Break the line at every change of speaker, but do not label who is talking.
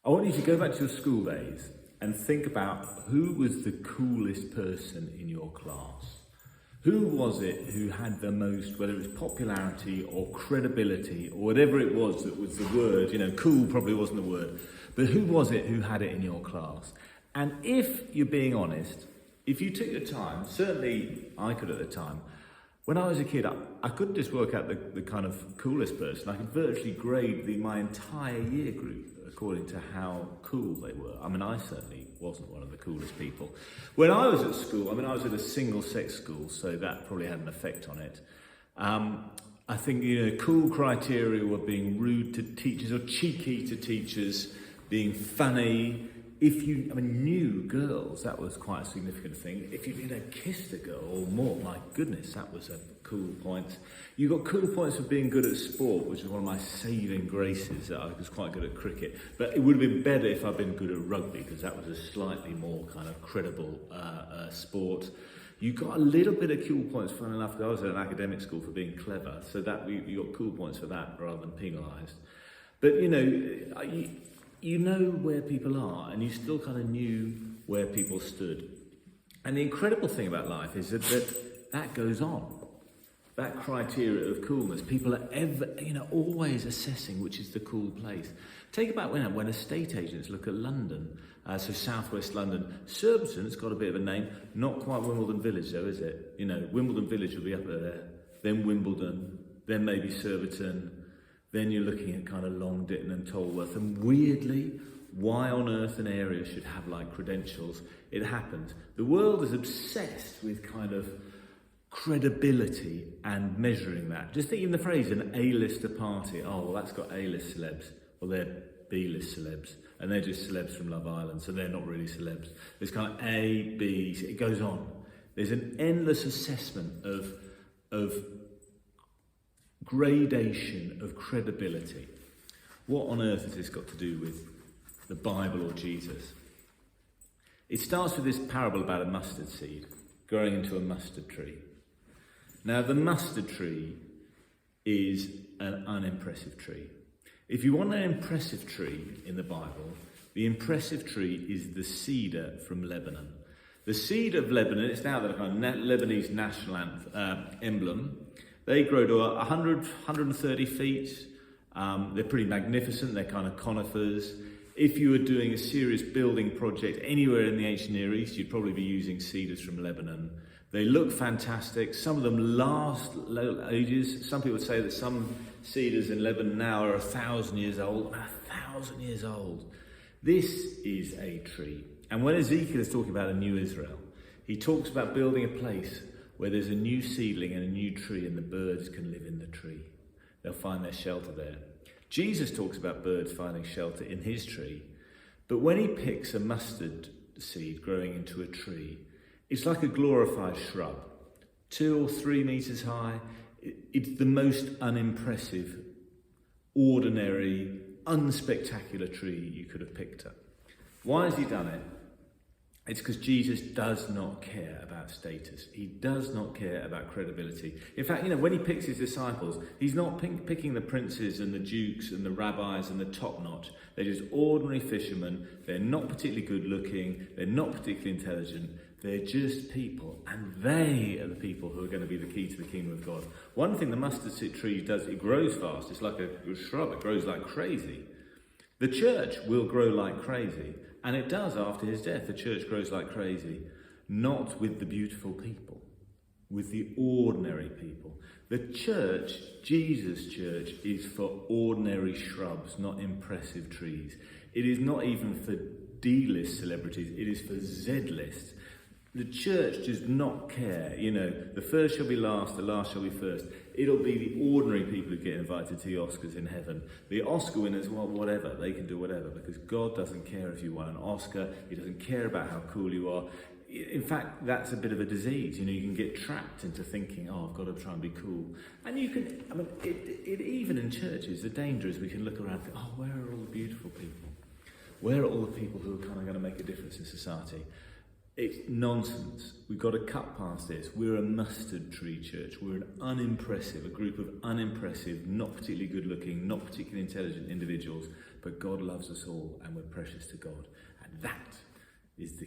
I want you to go back to your school days and think about who was the coolest person in your class. Who was it who had the most, whether it was popularity or credibility or whatever it was that was the word, cool probably wasn't the word, but who was it who had it in your class? And if you're being honest, if you took your time, certainly I could at the time, when I was a kid, I couldn't just work out the kind of coolest person. I could virtually grade my entire year group according to how cool they were. I mean, I certainly wasn't one of the coolest people. When I was at school, I was at a single-sex school, so that probably had an effect on it. I think, cool criteria were being rude to teachers or cheeky to teachers, being funny. If you knew girls, that was quite a significant thing. If you kissed a girl or more, my goodness, that was a cool point. You got cool points for being good at sport, which was one of my saving graces. I was quite good at cricket, but it would have been better if I'd been good at rugby, because that was a slightly more kind of credible sport. You got a little bit of cool points, funny enough, because I was at an academic school for being clever, so that you got cool points for that rather than penalised. But you know where people are, and you still kind of knew where people stood. And the incredible thing about life is that goes on. That criteria of coolness, people are always assessing which is the cool place. Take about when estate agents look at London, so southwest London. Surbiton's got a bit of a name, not quite Wimbledon Village though, is it? Wimbledon Village will be up there, then Wimbledon, then maybe Surbiton. Then you're looking at kind of Long Ditton and Tolworth. And weirdly, why on earth an area should have credentials? It happens. The world is obsessed with kind of credibility and measuring that. Just think even the phrase, an A-lister party. Oh, well, that's got A-list celebs. Well, they're B-list celebs. And they're just celebs from Love Island, so they're not really celebs. There's kind of A, B, it goes on. There's an endless assessment of gradation of credibility. What on earth has this got to do with the Bible or Jesus? It starts with this parable about a mustard seed growing into a mustard tree. Now, the mustard tree is an unimpressive tree. If you want an impressive tree in the Bible, the impressive tree is the cedar from Lebanon. The cedar of Lebanon, it's now the kind of Lebanese national emblem. They grow to 100, 130 feet. They're pretty magnificent. They're kind of conifers. If you were doing a serious building project anywhere in the ancient Near East, you'd probably be using cedars from Lebanon. They look fantastic. Some of them last ages. Some people say that some cedars in Lebanon now are 1,000 years old. 1,000 years old. This is a tree. And when Ezekiel is talking about a new Israel, he talks about building a place where there's a new seedling and a new tree, and the birds can live in the tree. They'll find their shelter there. Jesus talks about birds finding shelter in his tree. But when he picks a mustard seed growing into a tree, it's like a glorified shrub, 2 or 3 meters high. It's the most unimpressive, ordinary, unspectacular tree you could have picked up. Why has he done it? It's because Jesus does not care about status. He does not care about credibility. In fact, when he picks his disciples, he's not picking the princes and the dukes and the rabbis and the top-notch. They're just ordinary fishermen. They're not particularly good-looking. They're not particularly intelligent. They're just people, and they are the people who are going to be the key to the kingdom of God. One thing the mustard tree does, it grows fast. It's like a shrub. It grows like crazy. The church will grow like crazy. And it does after his death. The church grows like crazy, not with the beautiful people, with the ordinary people. The church, Jesus' church, is for ordinary shrubs, not impressive trees. It is not even for D-list celebrities, it is for Z-list. The church does not care. The first shall be last, the last shall be first. It'll be the ordinary people who get invited to the Oscars in heaven. The Oscar winners, well, whatever. They can do whatever, because God doesn't care if you won an Oscar. He doesn't care about how cool you are. In fact, that's a bit of a disease. You can get trapped into thinking, oh, I've got to try and be cool. And you can, even in churches, the danger is we can look around and think, oh, where are all the beautiful people? Where are all the people who are kind of going to make a difference in society? It's nonsense. We've got to cut past this. We're a mustard tree church. We're a group of unimpressive, not particularly good looking, not particularly intelligent individuals, but God loves us all and we're precious to God. And that is the